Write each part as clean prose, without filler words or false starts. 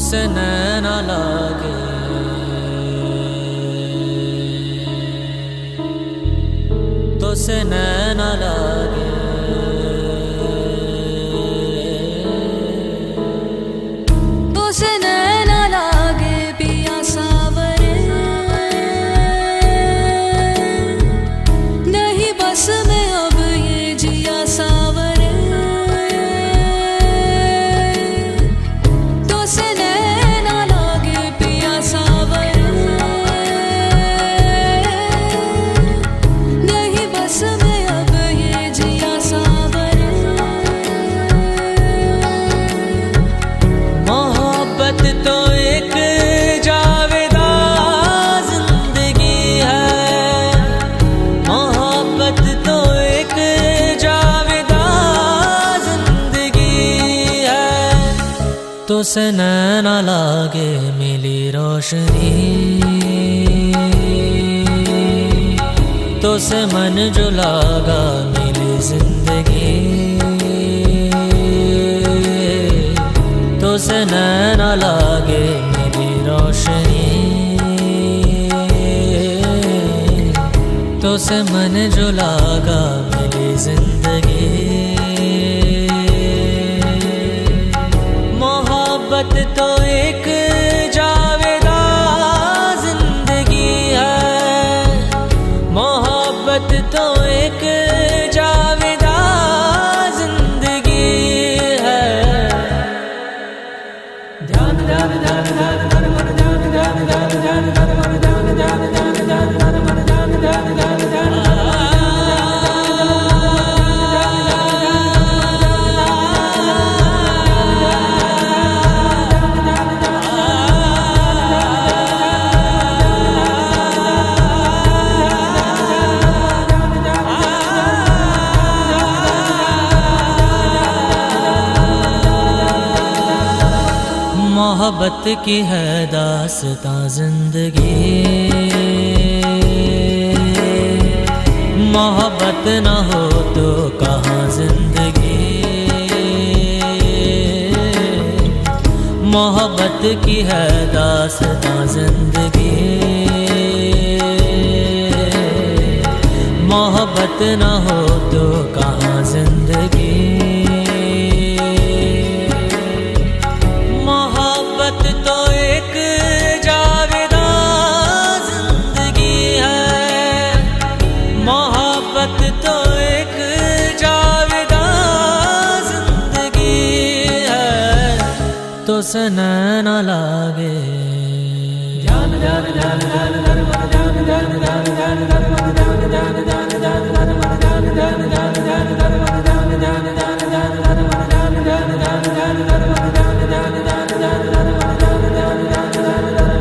से नैना लागे, तो से नैना लागे, तो से नैना लागे पिया सावरे, नहीं बस में अब ये जिया सावरे। तो से नैना लागे पिया सावरे, नहीं बस में अब ये जिया सावरे। मोहब्बत तो एक जावेदा जिंदगी है, मोहब्बत तो एक जावेदा जिंदगी है। तो से नैना लागे मिली रोशनी, तो से मन जो लागा मिली जिंदगी, तो से नैना लागे मेरी रोशनी, तो से मन जो लागा मेरी जिंदगी। मोहब्बत तो एक जावेदा जिंदगी है, मोहब्बत तो एक जावेदा जिंदगी है। ध्यान ध्यान ध्यान ध्यान ध्यान मन ध्यान ध्यान ध्यान ध्यान ध्यान मन ध्यान ध्यान ध्यान ध्यान ध्यान मन ध्यान ध्यान ध्यान ध्यान मोहब्बत की है दास्तां जिंदगी, मोहब्बत न हो तो कहाँ जिंदगी। मोहब्बत की है दास्तां जिंदगी, मोहब्बत न हो तो कहाँ जिंदगी। मोहब्बत तो एक जावेदा जिंदगी है, मोहब्बत तो एक जावेदा जिंदगी है। तो से नैना लागे ध्यान ध्यान ध्यान ध्यान ध्यान मन ध्यान ध्यान ध्यान ध्यान ध्यान मन ध्यान ध्यान ध्यान ध्यान ध्यान मन ध्यान ध्यान ध्यान ध्यान ध्यान मन ध्यान ध्यान ध्यान ध्यान ध्यान मन ध्यान ध्यान ध्यान ध्यान ध्यान मन ध्यान ध्यान ध्यान ध्यान ध्यान मन ध्यान ध्यान ध्यान ध्यान ध्यान।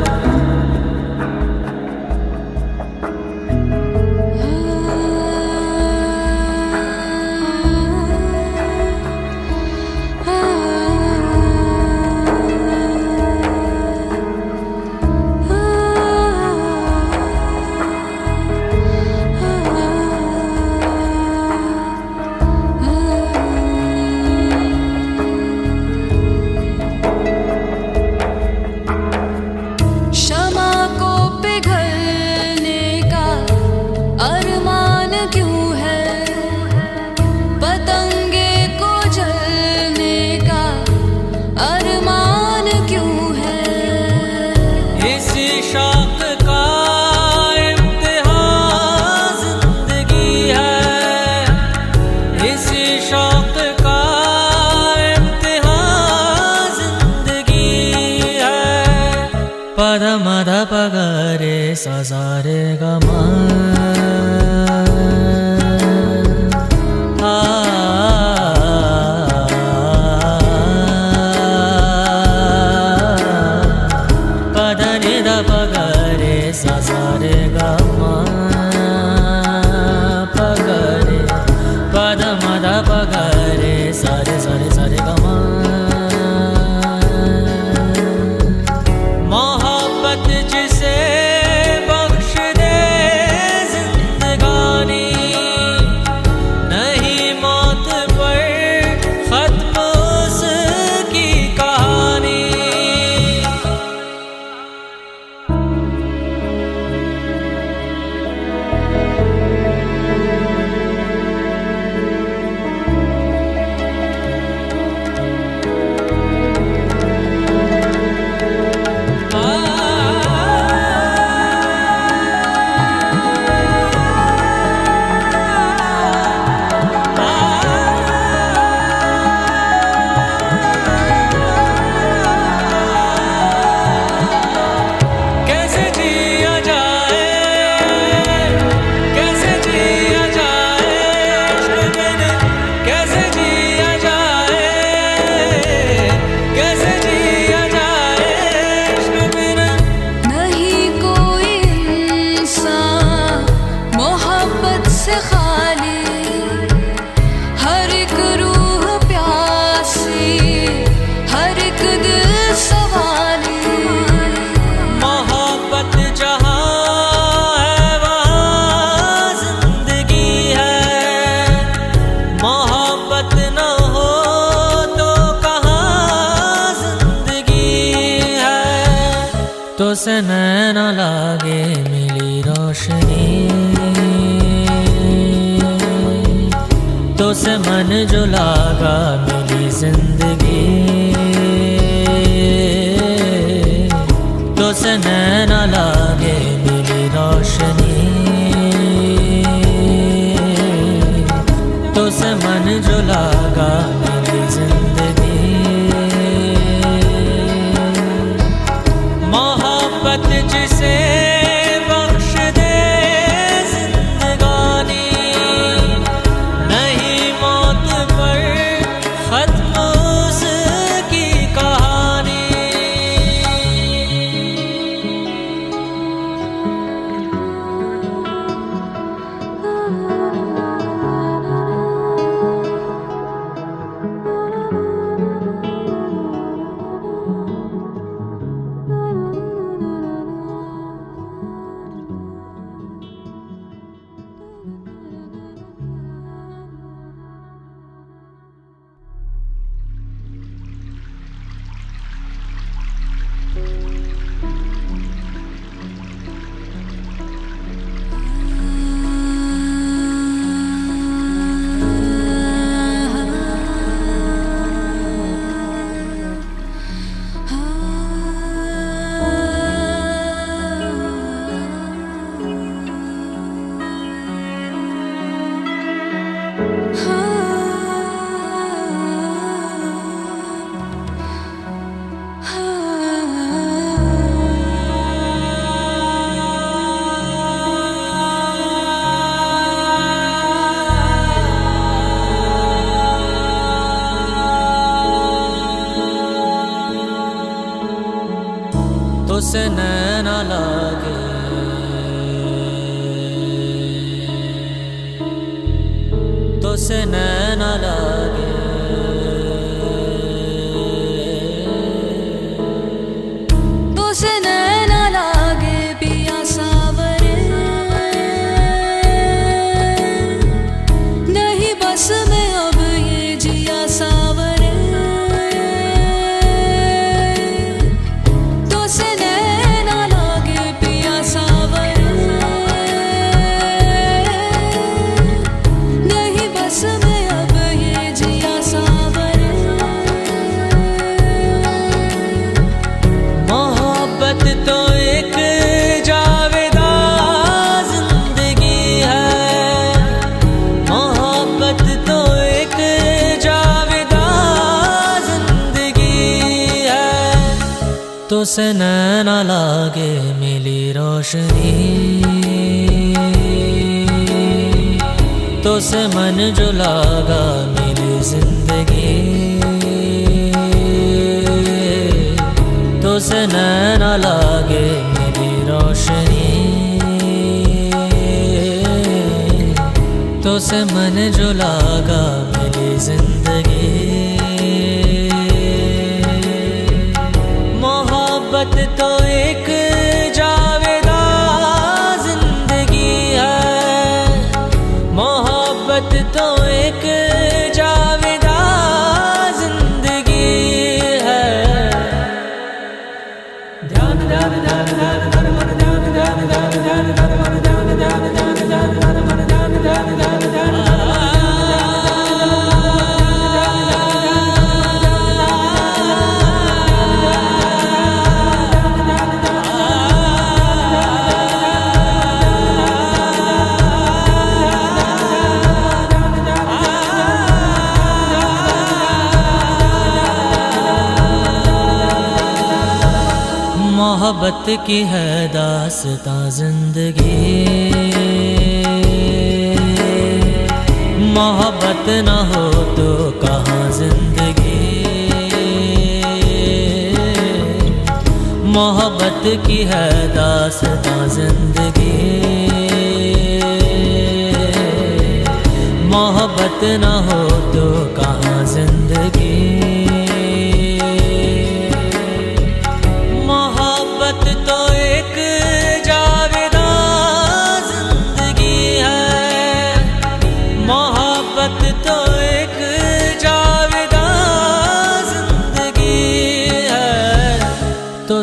पद मद पगरे सजारे गमा पद निद पगरे सजारे गमा पगरे पद मद पगरे सारे सारे सारे गमा। जिसे बख्श दे जिंदगानी, नहीं मौत पर खत्म उसकी कहानी। से नैना लागे मिली रोशनी, तो से मन जो लागा मिली जिंदगी, तो से नैना लागे मिली रोशनी, तो से मन जो लागा मिली जिंदगी। मोहब्बत जिसे बख्श दे जिंदगानी, नहीं मौत पर खत्म उसकी कहानी। तो से नैना लागे, तो से नैना लागे, तो से नैना लागे पिया सावरे, नहीं बस में अब ये जिया सावरे। तो से नैना लागे पिया सावरे, नहीं बस में अब ये जिया सावरे। मोहब्बत तो एक जावेदा जिंदगी है, मोहब्बत तो एक जावेदा जिंदगी है। तो से नैना लागे मिली रोशनी, तो से मन जो लागा मिली जिंदगी, तो से नैना लागे मेरी रोशनी, तो से मन जो लागा मेरी जिंदगी। मोहब्बत तो एक जावेदा जिंदगी है, मोहब्बत तो एक जावेदा जिंदगी है। ध्यान ध्यान ध्यान ध्यान ध्यान मन ध्यान ध्यान ध्यान ध्यान ध्यान मन ध्यान ध्यान ध्यान ध्यान ध्यान मन ध्यान ध्यान ध्यान ध्यान। मोहब्बत की है दास्तां जिंदगी, मोहब्बत न हो तो कहाँ जिंदगी। मोहब्बत की है दास्तां जिंदगी, मोहब्बत न हो तो कहाँ जिंदगी। मोहब्बत तो एक जावेदा जिंदगी है, मोहब्बत तो एक जावेदा जिंदगी है। तो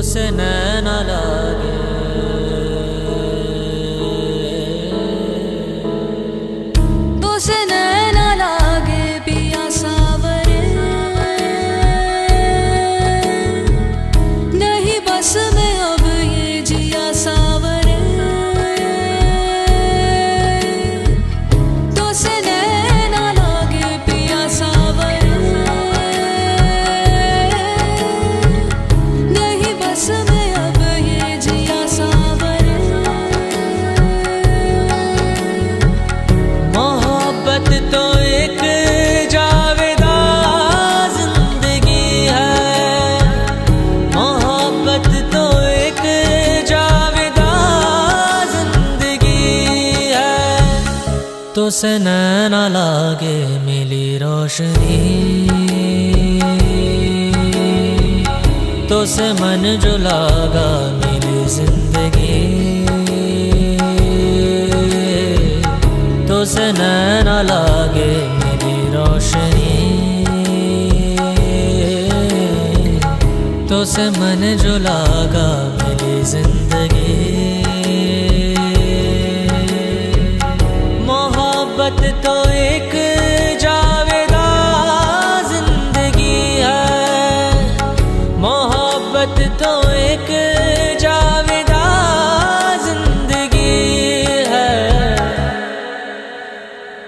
तो से नैना लागे, तो से नैना लागे पिया सावरे, नहीं बस में अब ये जिया सावरे, तो से नैना लागे पिया सावरे, नहीं बस में अब ये जिया सावरे। मोहब्बत तो एक जावेदा जिंदगी है, मोहब्बत तो एक जावेदा जिंदगी है। तो से नैना लागे मिली रोशनी, तो से मन जो लागा मिली जिंदगी, तो से नैना लागे मेरी रोशनी, तो से मन जो लागा मेरी जिंदगी। मोहब्बत तो एक जावेदा जिंदगी है, मोहब्बत तो एक जावेदा जिंदगी है।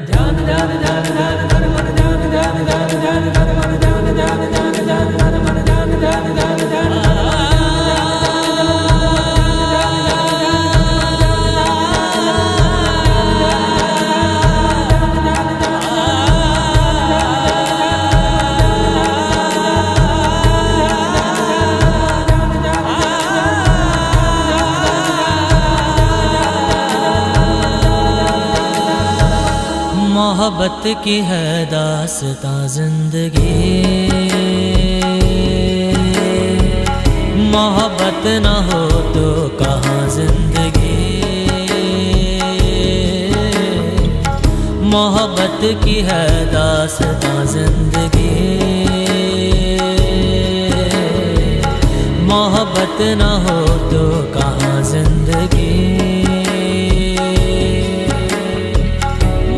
ध्यान ध्यान ध्यान ध्यान धर्म ध्यान ध्यान ध्यान ध्यान धर्म ध्यान ध्यान ध्यान ध्यान धर्म ध्यान ध्यान ध्यान ध्यान। मोहब्बत की है दास्तां जिंदगी, मोहब्बत न हो तो कहाँ जिंदगी। मोहब्बत की है दास्तां जिंदगी, मोहब्बत न हो तो कहाँ जिंदगी।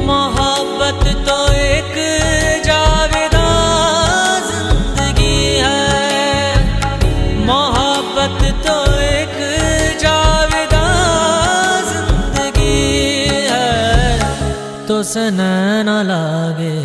मोहब्बत तो एक जावेदा जिंदगी है, मोहब्बत तो एक जावेदा जिंदगी है। तो से नैना लागे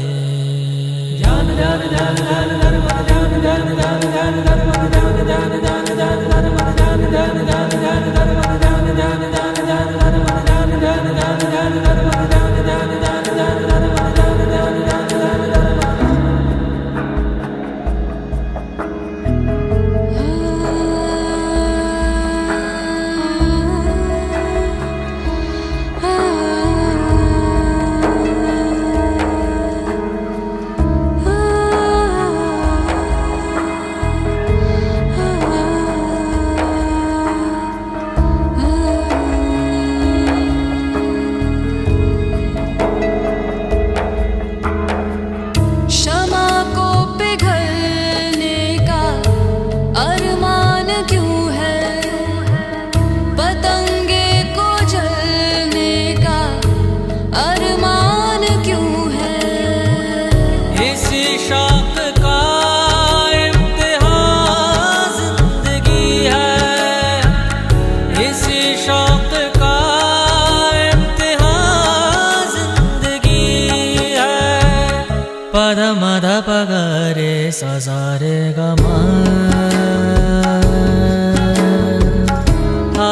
ध्यान ध्यान ध्यान ध्यान धर्म ध्यान ध्यान ध्यान ध्यान धर्म ध्यान ध्यान ध्यान ध्यान धर्म ध्यान ध्यान ध्यान ध्यान धर्म ध्यान ध्यान ध्यान ध्यान धर्म ध्यान ध्यान ध्यान ध्यान धर्म ध्यान ध्यान ध्यान ध्यान धर्म ध्यान ध्यान ध्यान ध्यान धर्म। पद मद पग रे सा सा रे ग म आ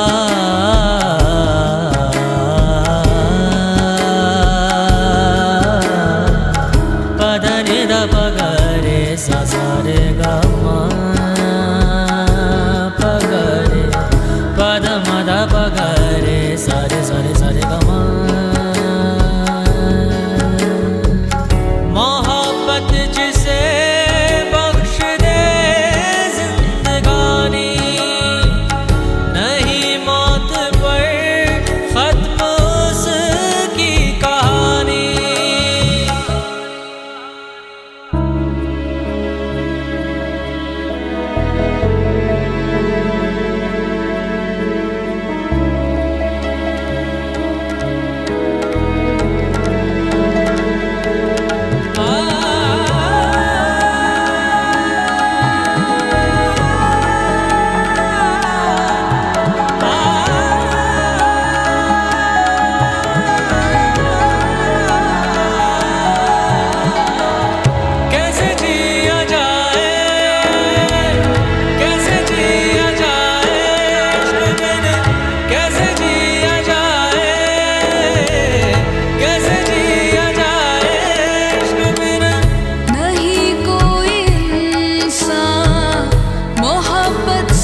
पद नि द पग रे सा सा रे ग म पग रे पद मद पग रे सा रे सा रे सा रे ग म। मोहब्बत जिसे बख्श दे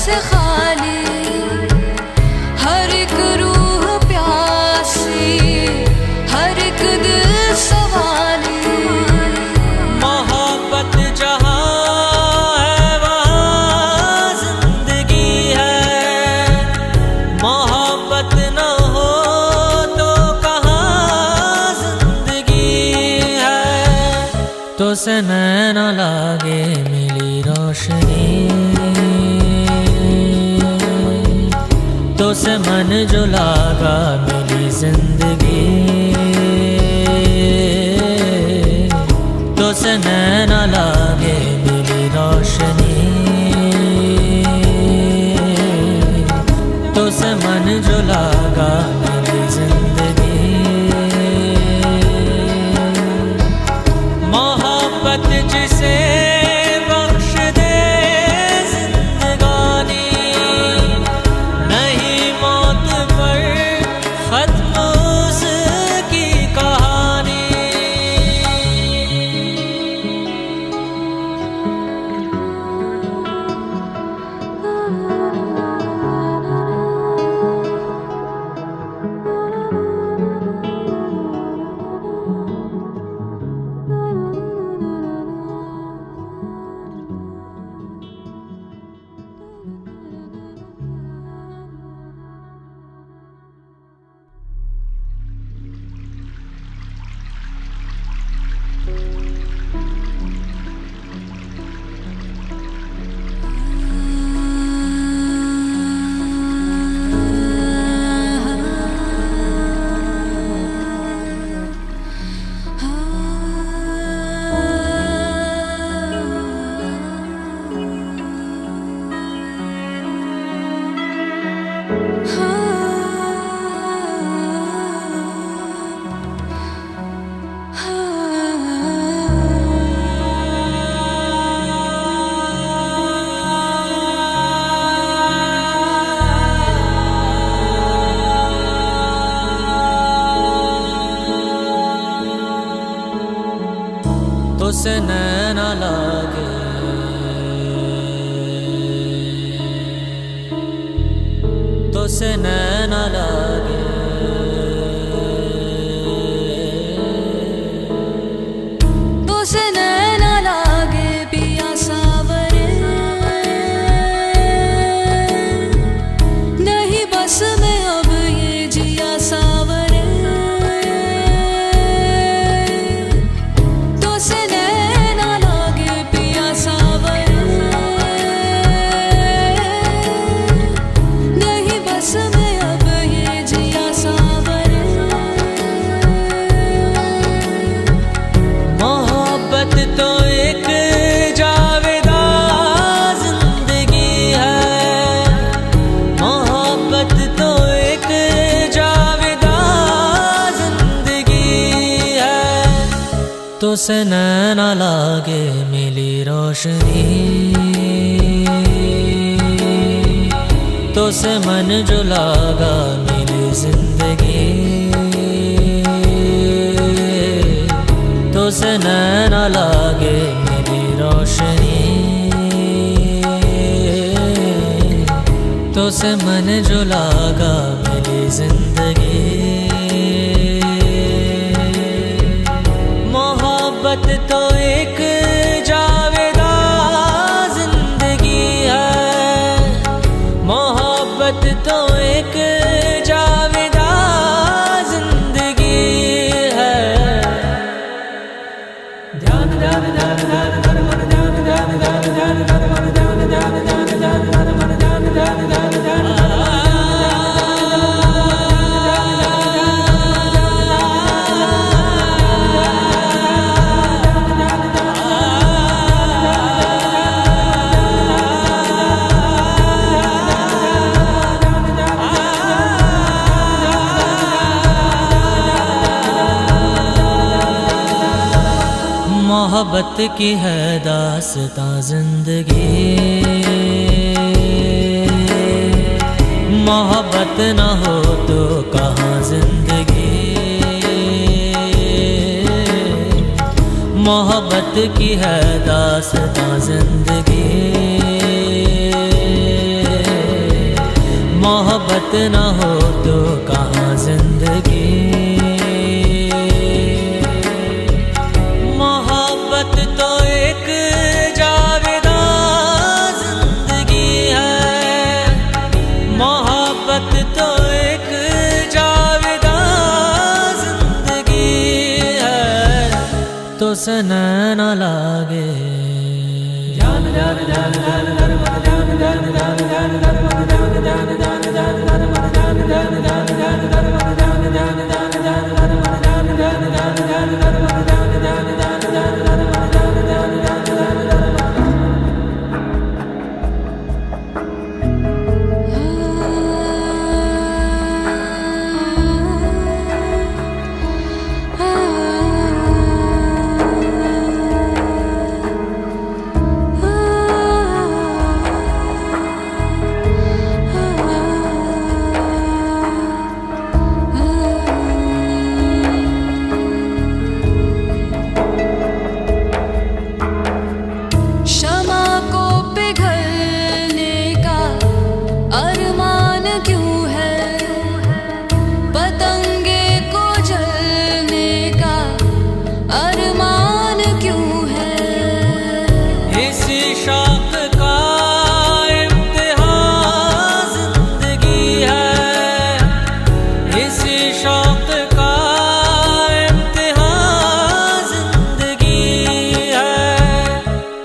से खाली, हर एक रूह प्यासी, हर एक दिल सवाली। मोहब्बत जहाँ है वहाँ जिंदगी है, मोहब्बत न हो तो कहाँ जिंदगी है। तो से नैना लागे मिली रोशनी, तो से मन जो लागा मिली जिंदगी, तो से नैना लागे मिली रोशनी, तो से मन जो लागा मिली जिंदगी। मोहब्बत जिसे बख्श दे जिंदगानी, नहीं मौत पर खत्म उसकी कहानी। तो से नैना लागे, तो से नैना लागे, तो से नैना लागे पिया सावरे, नहीं बस में अब ये जिया सावरे। तो से नैना लागे पिया सावरे, नहीं बस में अब ये जिया सावरे। मोहब्बत तो एक जावेदा जिंदगी है, मोहब्बत तो एक जावेदा जिंदगी है। तो से नैना लागे मिली रोशनी, तो से मन जो लागा मिली जिंदगी, तो से नैना लागे मेरी रोशनी, तो से मन जो लागा मेरी जिंदगी। मोहब्बत तो एक जावेदा जिंदगी है, मोहब्बत तो एक जावेदा जिंदगी है। ध्यान ध्यान ध्यान ध्यान ध्यान मन ध्यान ध्यान ध्यान ध्यान ध्यान मन ध्यान ध्यान ध्यान ध्यान ध्यान मन ध्यान ध्यान ध्यान ध्यान। मोहब्बत की है दास्तां जिंदगी, मोहब्बत न हो तो कहाँ जिंदगी। मोहब्बत की है दास्तां जिंदगी, न हो तो कहाँ जिंदगी। मोहब्बत तो एक जावेदा जिंदगी है, मोहब्बत तो एक जावेदा जिंदगी है। तो सना न लागे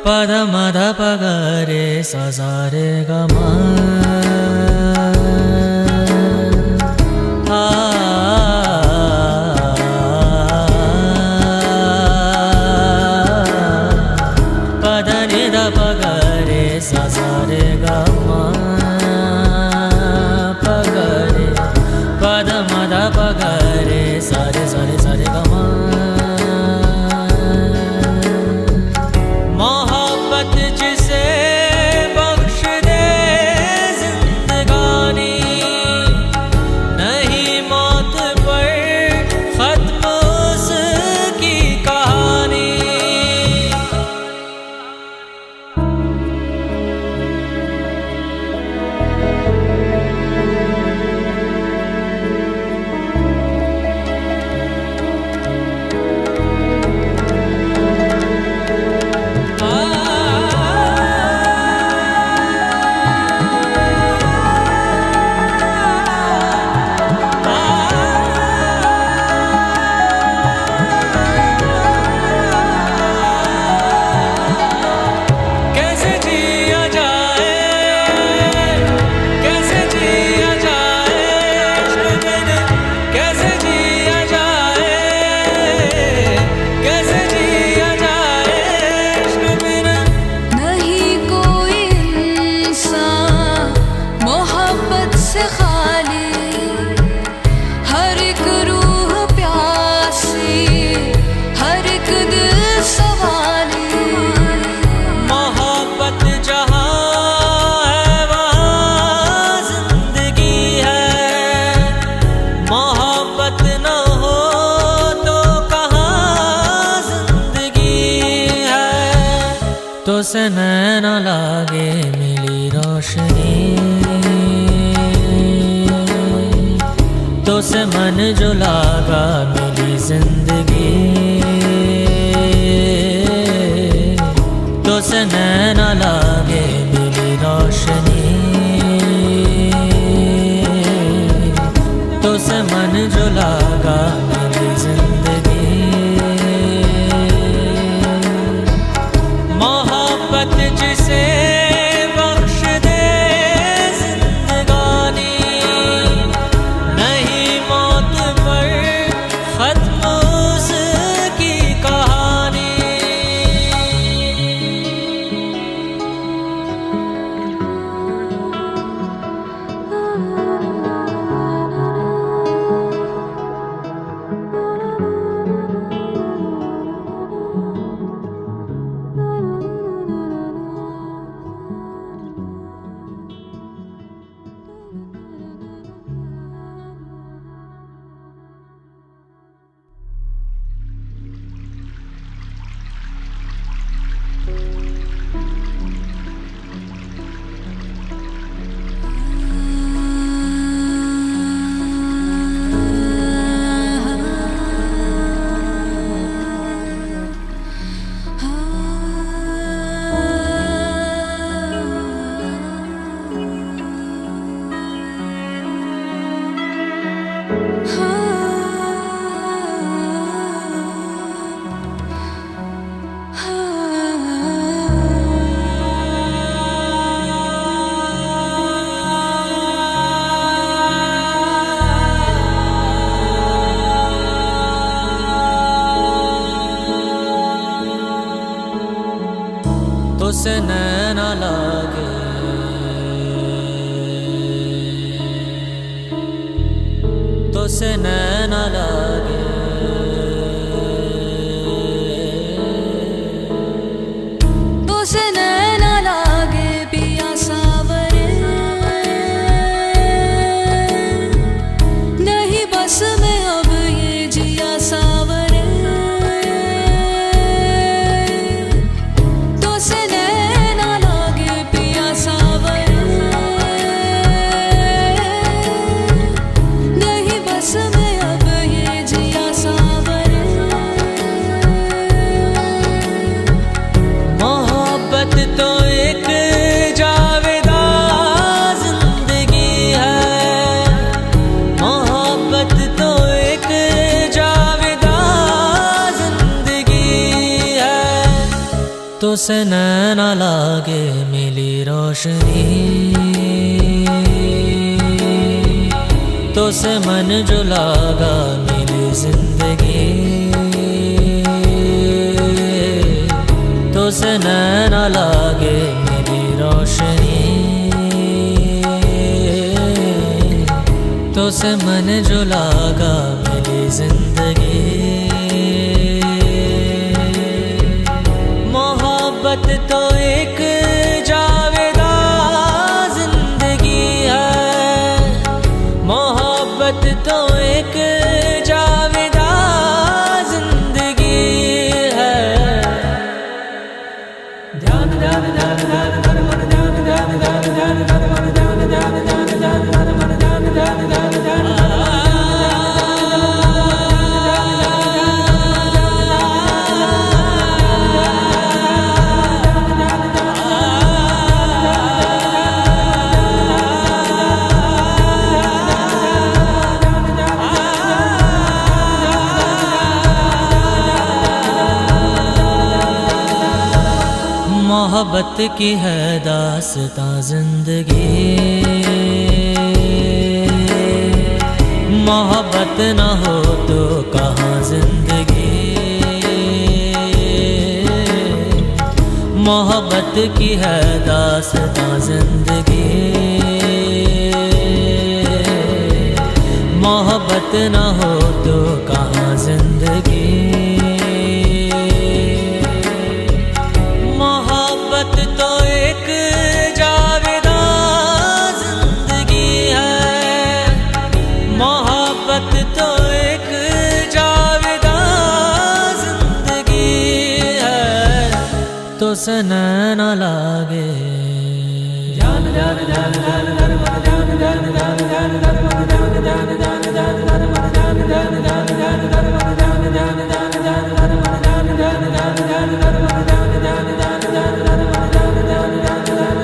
पद मद पगरे ससारे गमा पद निद पगरे ससारे गमा पगरे पद मद पगरे सारे सारे सारे गमा। जिसे बख्श दे जिंदगानी, नहीं मौत पर खत्म उसकी कहानी। तो सना न लागे मिली रोशनी, तो से मन जो लागा मिली जिंदगी। तो से न लागे मिली रोशनी, तो से मन जो लागा मिली जिंदगी। मोहब्बत जिसे बख्श दे जिंदगानी, नहीं मौत पर खत्म उसकी कहानी। तो से नैना लागे, तो से नैना लागे, तो से नैना लागे पिया सावरे, नहीं बस में अब ये जिया सावरे। तो से नैना लागे पिया सावरे, नहीं बस में अब ये जिया सावरे। मोहब्बत तो एक जावेदा जिंदगी है, मोहब्बत तो एक जावेदा जिंदगी है। तो से नैना लागे मिली रोशनी, तो से मन जो लागा मिली जिंदगी, तो से नैना लागे मेरी रोशनी, तो से मन जो लागा मेरी जिंदगी। मोहब्बत तो एक जावेदा जिंदगी है, मोहब्बत तो एक जावेदा जिंदगी है। ध्यान ध्यान ध्यान ध्यान ध्यान मन ध्यान ध्यान ध्यान ध्यान ध्यान मन ध्यान ध्यान ध्यान ध्यान ध्यान मन ध्यान ध्यान ध्यान ध्यान मोहब्बत की है दास्तां जिंदगी, मोहब्बत न हो तो कहाँ जिंदगी। मोहब्बत की है दास्तां जिंदगी, मोहब्बत न हो तो कहाँ जिंदगी। मोहब्बत तो एक जावेदा जिंदगी है, मोहब्बत तो एक जावेदा जिंदगी है। तो से नैना लागे ध्यान ध्यान ध्यान ध्यान ध्यान मन ध्यान ध्यान ध्यान ध्यान ध्यान मन ध्यान ध्यान ध्यान ध्यान ध्यान मन ध्यान ध्यान ध्यान ध्यान ध्यान मन ध्यान ध्यान ध्यान ध्यान ध्यान मन ध्यान ध्यान ध्यान ध्यान ध्यान मन ध्यान ध्यान ध्यान ध्यान ध्यान मन ध्यान ध्यान ध्यान ध्यान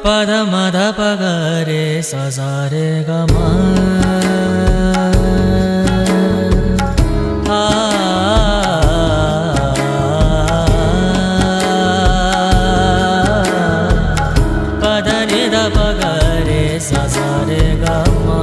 पद मद पगरे सजारे गमा पद निद पगरे सजारे गमा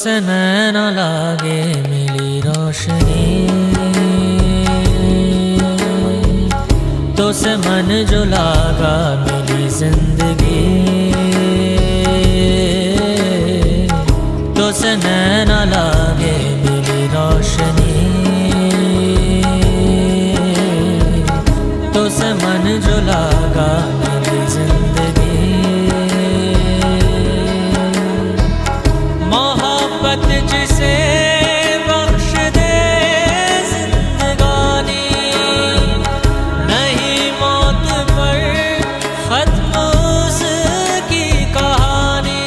से नैन लागे मिली रोशनी, तो से मन जो लागा मिली जिंदगी, तो से नैन लागे मिली रोशनी, तो से मन जो लागा मिली जिंदगी। मोहब्बत जिसे बख्श दे जिंदगानी, नहीं मौत पर खत्म उसकी कहानी।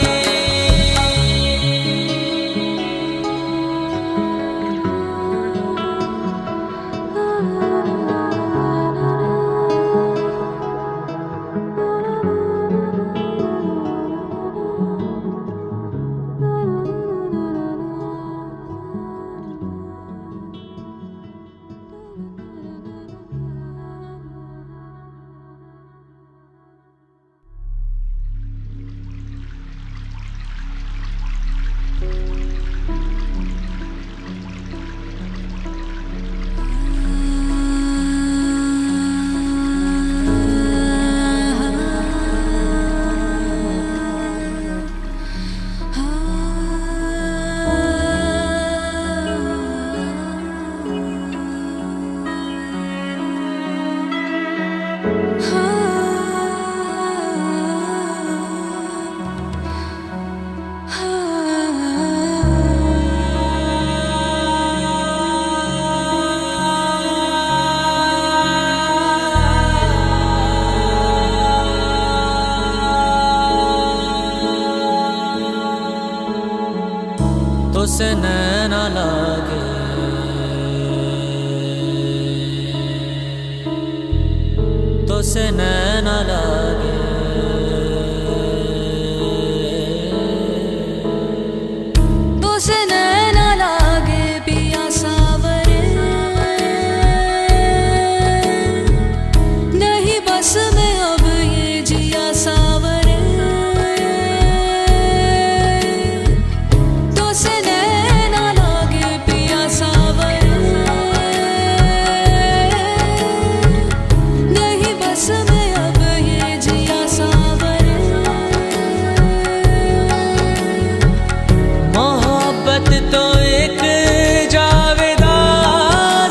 तो से नैन लागे, तो से नैन लागे, तो से नैन लागे पिया सावरे, नहीं बस में अब ये जिया सावरे। तो से नैन लागे पिया सावरे, नहीं बस में अब ये जिया सावरे। मोहब्बत तो एक जावेदा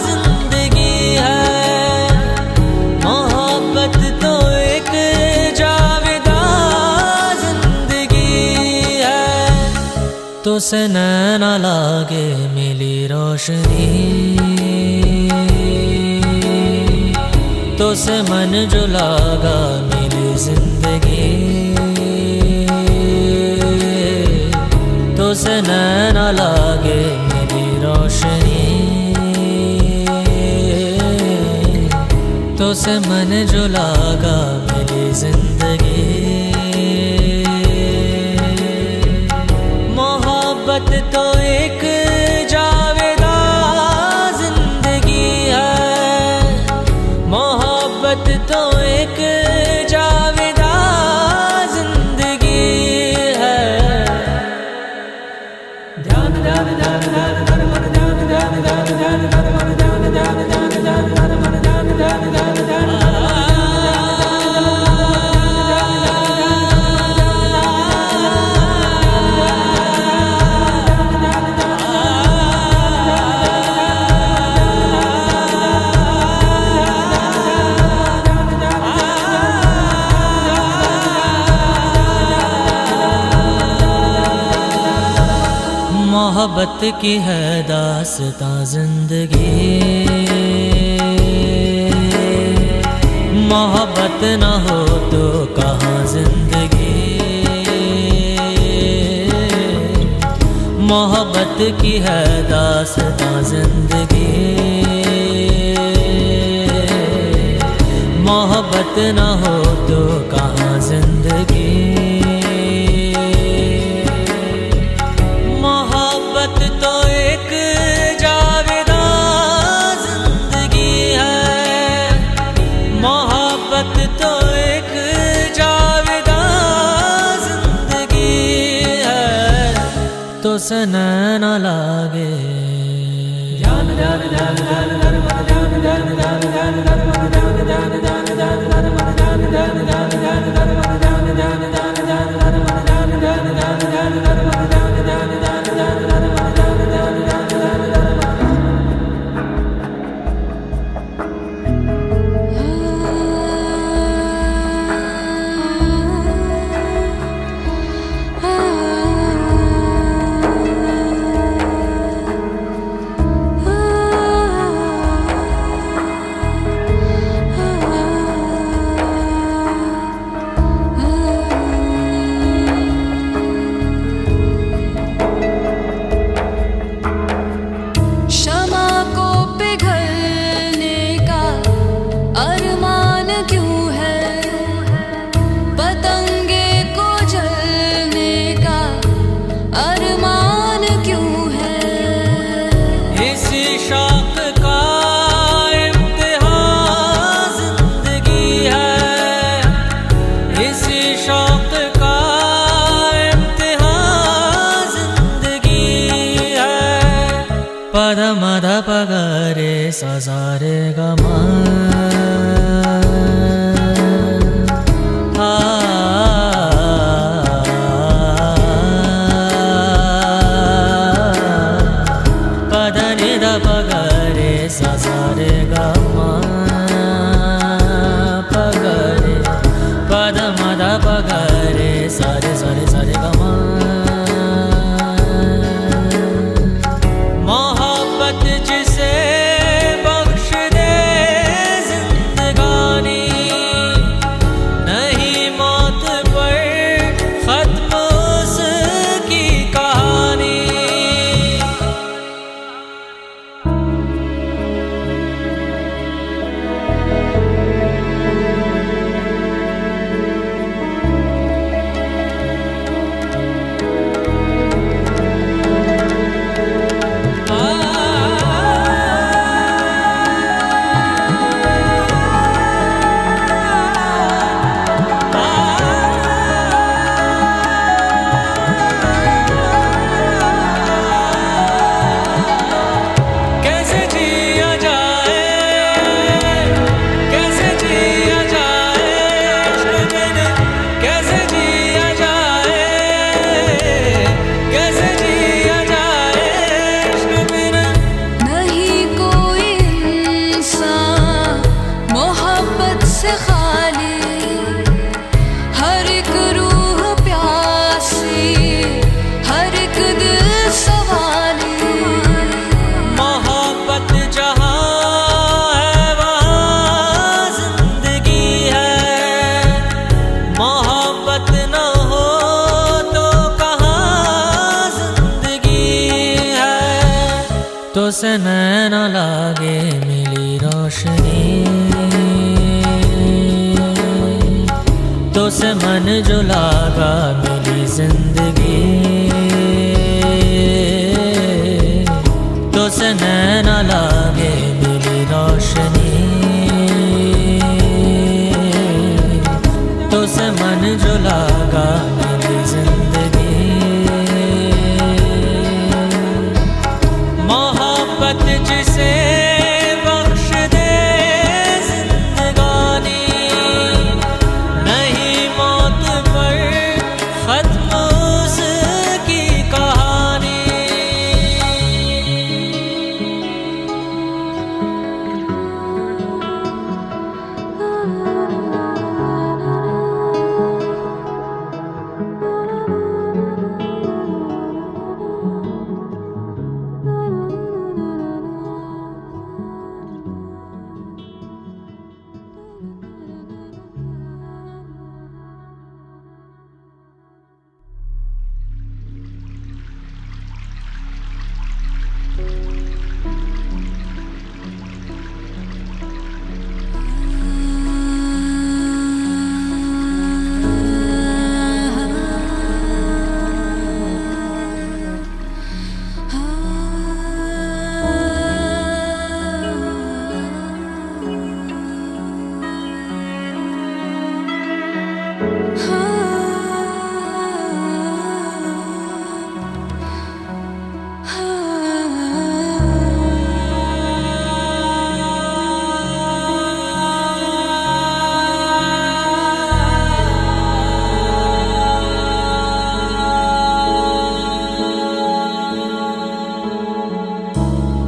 जिंदगी है, मोहब्बत तो एक जावेदा जिंदगी है। तो से नैन लागे मिली रोशनी, तो से मन जो लागा मिली जिंदगी, तो से नैन लागे मिली रोशनी, तो से मन जो लागा मिली जिंदगी। मोहब्बत तो एक जावेदा जिंदगी है, मोहब्बत तो एक जावेदा जिंदगी है। ध्यान ध्यान ध्यान ध्यान ध्यान मन ध्यान ध्यान ध्यान ध्यान ध्यान मन ध्यान ध्यान ध्यान ध्यान ध्यान मन ध्यान ध्यान ध्यान ध्यान। मोहब्बत की है दास्तां जिंदगी, मोहब्बत न हो तो कहाँ जिंदगी। मोहब्बत की है दास्तां जिंदगी, मोहब्बत न हो तो कहाँ जिंदगी। मोहब्बत तो एक जावेदा जिंदगी है, मोहब्बत तो एक जावेदा जिंदगी है। तो से नैन लागे। क्षमा को पिघलने का अरमान क्यों है, पतंगे को जलने का अरमान क्यों है। इसी शौक का इम्तिहान जिंदगी है, इसी शौक का इम्तिहान जिंदगी है। पद मद पगरे सजारे गमा पद निद पगरे सजारे गमा पगरे पद मद पगरे सरे सरे सरे गमा। मोहब्बत जिसे बख्श दे जिंदगानी, नहीं मौत पर खत्म उसकी कहानी। कैसे जिया जाए, कैसे जिया जाए इश्क बिन, कैसे जिया जाए, कैसे जिया जाए इश्क बिन। नहीं कोई इंसान मोहब्बत से खाली, हर एक रूह प्यासी, हर एक दिल सवाली। मोहब्बत जहाँ है वहाँ जिंदगी है, मोहब्बत न हो तो कहाँ जिंदगी है। तो से नैन लागे मिली रोशनी, तो से मन जो लागा मिली जिंदगी। तो से नैन लागे मिली रोशनी, तो से मन जो लागा मिली जिंदगी। मोहब्बत जिसे बख्श दे जिंदगानी, नहीं मौत पर खत्म उसकी कहानी।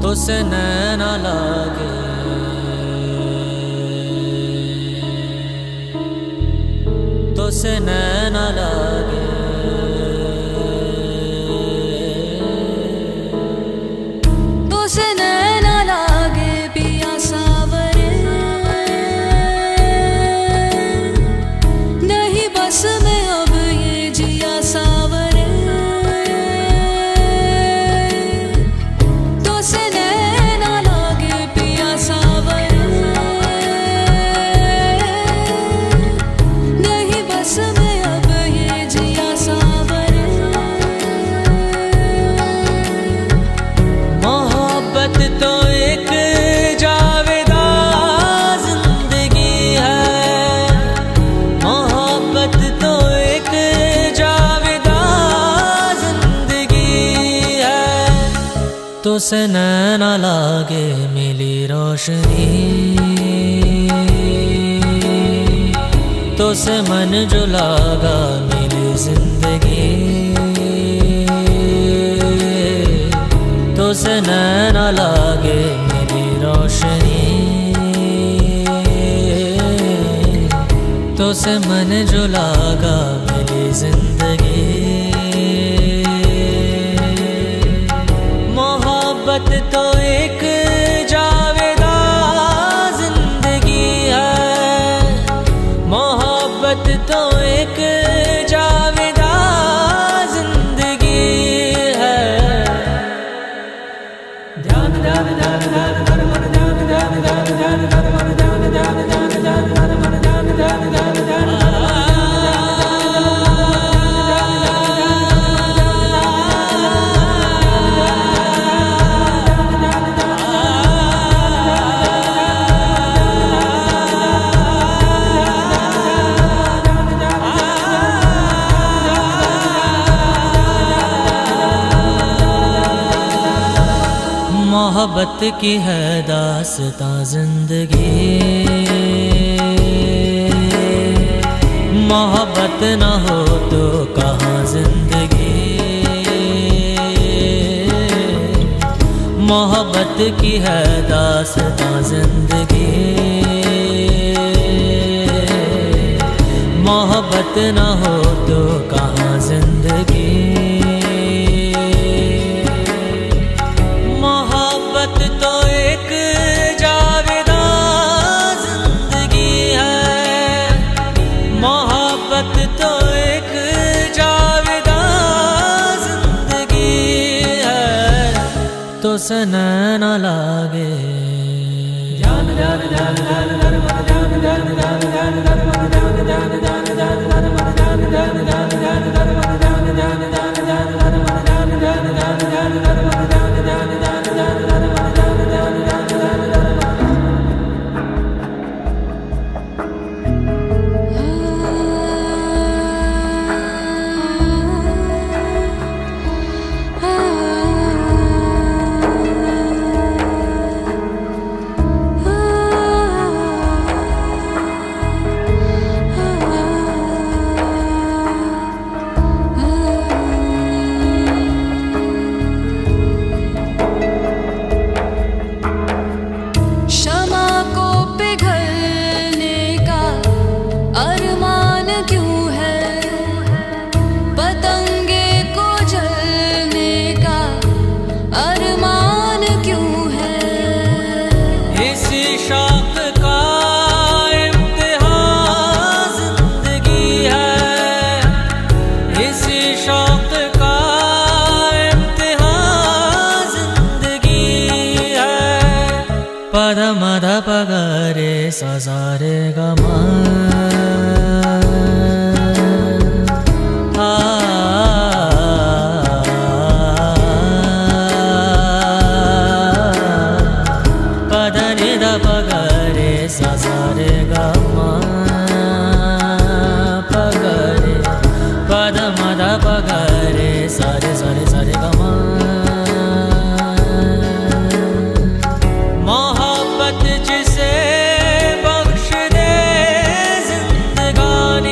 तो से नैना लागे, तो से नैना लागे, तो से नैना लागे पिया सावरे, नहीं बस में अब ये जिया सावरे। तो से नैना लागे पिया सावरे, नहीं बस में अब ये जिया सावरे। मोहब्बत तो एक जावेदा जिंदगी है, मोहब्बत तो एक जावेदा जिंदगी है। तो से नैना लागे मिली रोशनी, तो से मन जो लागा मिली जिंदगी, तो से नैना लागे मेरी रोशनी, तो से मन जो लागा मेरी जिंदगी। मोहब्बत तो एक जावेदा जिंदगी है, मोहब्बत तो एक जावेदा जिंदगी है। ध्यान ध्यान ध्यान ध्यान ध्यान मन ध्यान ध्यान ध्यान ध्यान ध्यान मन ध्यान ध्यान ध्यान ध्यान ध्यान मन ध्यान ध्यान ध्यान ध्यान मोहब्बत की है दास्तां जिंदगी, मोहब्बत न हो तो कहाँ जिंदगी। मोहब्बत की है दास्तां जिंदगी, मोहब्बत न हो तो कहाँ जिंदगी। मोहब्बत तो एक जावेदा जिंदगी है, मोहब्बत तो एक जावेदा जिंदगी है। तो से नैना लागे ध्यान ध्यान ध्यान ध्यान ध्यान मन ध्यान ध्यान ध्यान ध्यान ध्यान मन ध्यान ध्यान ध्यान ध्यान ध्यान मन ध्यान ध्यान ध्यान ध्यान ध्यान मन ध्यान ध्यान ध्यान ध्यान ध्यान मन ध्यान ध्यान ध्यान ध्यान ध्यान मन ध्यान ध्यान ध्यान ध्यान ध्यान मन ध्यान ध्यान ध्यान ध्यान ध्यान। पद मद पग रे सा सा रे ग म आ पद नि द पग रे सा सा रे ग म पग रे पद मद पग रे सा रे सा रे सा रे ग म। मोहब्बत जिसे बख्श दे जिंदगानी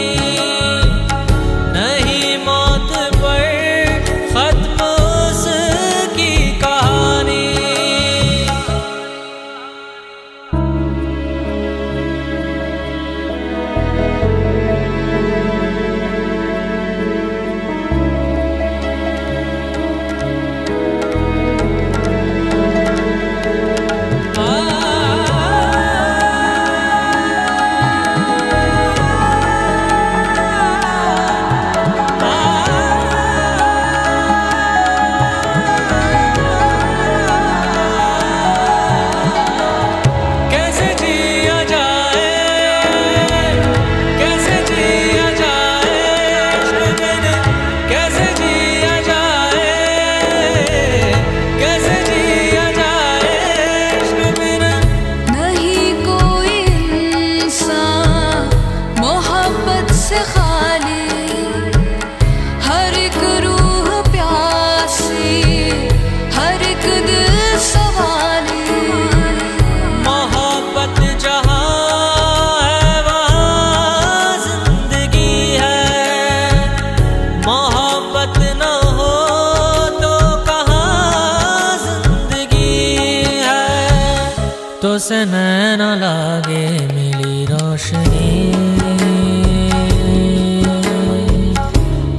तो से नैना लागे मिली रोशनी,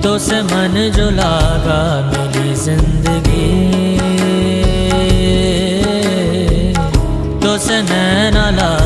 तो से मन जो लागा मिली जिंदगी, तो से नैना लागे